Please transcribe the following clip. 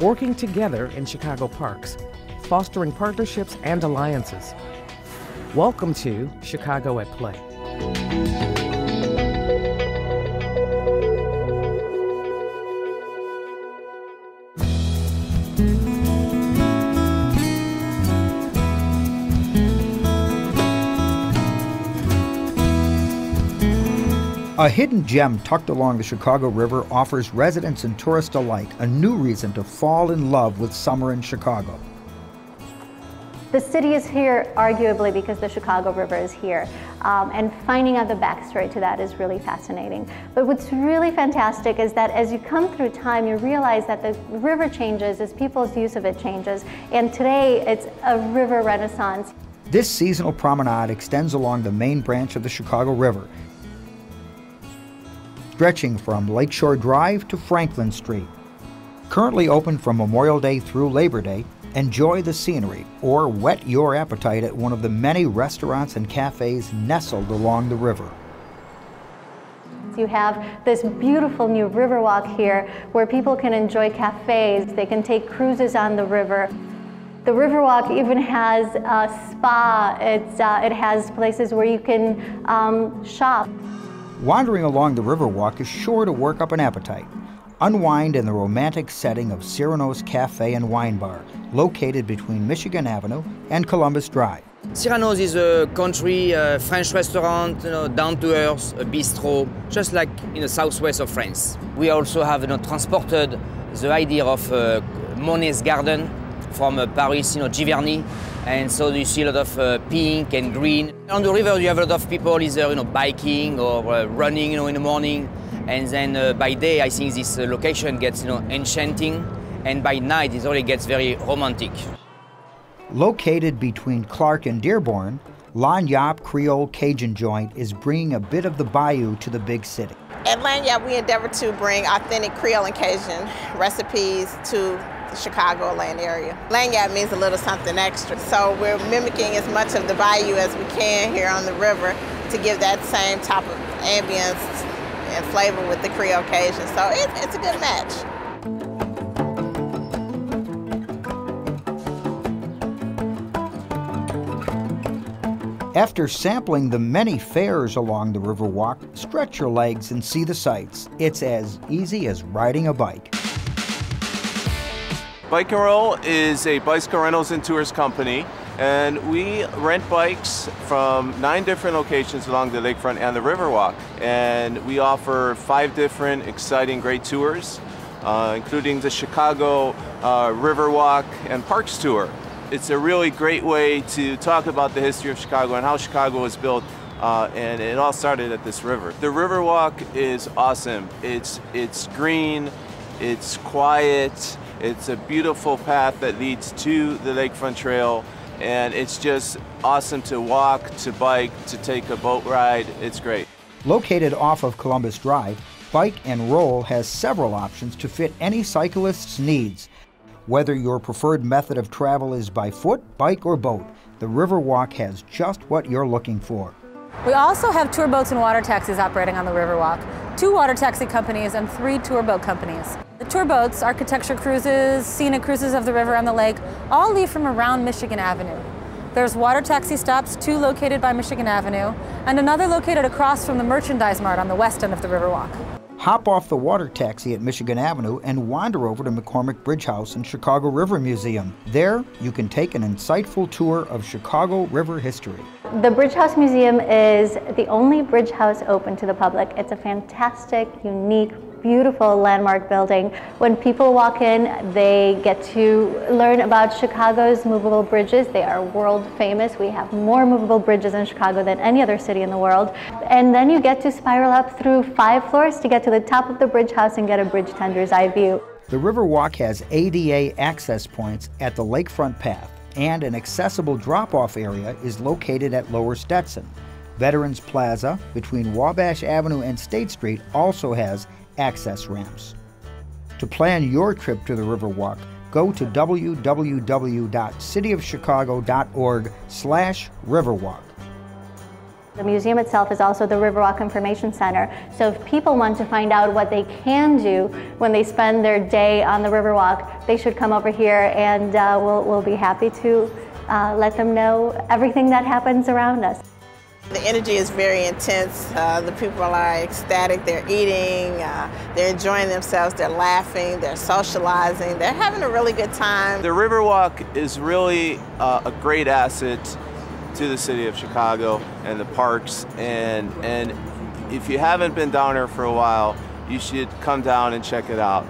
working together in Chicago parks, fostering partnerships and alliances. Welcome to Chicago at Play. A hidden gem tucked along the Chicago River offers residents and tourists alike a new reason to fall in love with summer in Chicago. The city is here arguably because the Chicago River is here, and finding out the backstory to that is really fascinating. But what's really fantastic is that as you come through time, you realize that the river changes as people's use of it changes, and today it's a river renaissance. This seasonal promenade extends along the main branch of the Chicago River, stretching from Lakeshore Drive to Franklin Street. Currently open from Memorial Day through Labor Day, enjoy the scenery or whet your appetite at one of the many restaurants and cafes nestled along the river. You have this beautiful new Riverwalk here where people can enjoy cafes, they can take cruises on the river. The Riverwalk even has a spa, it has places where you can shop. Wandering along the Riverwalk is sure to work up an appetite. Unwind in the romantic setting of Cyrano's Cafe and Wine Bar, located between Michigan Avenue and Columbus Drive. Cyrano's is a country French restaurant, down to earth, a bistro, just like in the southwest of France. We also have transported the idea of Monet's garden from Paris, Giverny, and so you see a lot of pink and green. On the river you have a lot of people either biking or running in the morning, and then by day I think this location gets enchanting, and by night it already gets very romantic. Located between Clark and Dearborn, Lagniappe Creole Cajun Joint is bringing a bit of the bayou to the big city. At Lagniappe we endeavor to bring authentic Creole and Cajun recipes to the Chicagoland area. Lagniappe means a little something extra, so we're mimicking as much of the bayou as we can here on the river to give that same type of ambience and flavor with the Creole Cajun, so it's a good match. After sampling the many fares along the Riverwalk, stretch your legs and see the sights. It's as easy as riding a bike. Bike and Roll is a bicycle rentals and tours company, and we rent bikes from 9 different locations along the lakefront and the Riverwalk. And we offer 5 different exciting, great tours, including the Chicago Riverwalk and Parks Tour. It's a really great way to talk about the history of Chicago and how Chicago was built, and it all started at this river. The Riverwalk is awesome. It's green, it's quiet, it's a beautiful path that leads to the Lakefront Trail, and it's just awesome to walk, to bike, to take a boat ride. It's great. Located off of Columbus Drive, Bike and Roll has several options to fit any cyclist's needs. Whether your preferred method of travel is by foot, bike, or boat, the Riverwalk has just what you're looking for. We also have tour boats and water taxis operating on the Riverwalk, 2 water taxi companies and 3 tour boat companies. The tour boats, architecture cruises, scenic cruises of the river and the lake, all leave from around Michigan Avenue. There's water taxi stops, 2 located by Michigan Avenue, and another located across from the Merchandise Mart on the west end of the Riverwalk. Hop off the water taxi at Michigan Avenue and wander over to McCormick Bridge House and Chicago River Museum. There, you can take an insightful tour of Chicago River history. The Bridge House Museum is the only bridge house open to the public. It's a fantastic, unique, beautiful landmark building. When people walk in, they get to learn about Chicago's movable bridges. They are world famous. We have more movable bridges in Chicago than any other city in the world. And then you get to spiral up through 5 floors to get to the top of the bridge house and get a bridge tender's eye view. The Riverwalk has ADA access points at the lakefront path, and an accessible drop-off area is located at Lower Stetson. Veterans Plaza between Wabash Avenue and State Street also has access ramps. To plan your trip to the Riverwalk, go to www.cityofchicago.org/Riverwalk. The museum itself is also the Riverwalk Information Center, so if people want to find out what they can do when they spend their day on the Riverwalk, they should come over here, and we'll be happy to let them know everything that happens around us. The energy is very intense. The people are ecstatic, they're eating, they're enjoying themselves, they're laughing, they're socializing, they're having a really good time. The Riverwalk is really a great asset to the city of Chicago and the parks, and if you haven't been down here for a while, you should come down and check it out.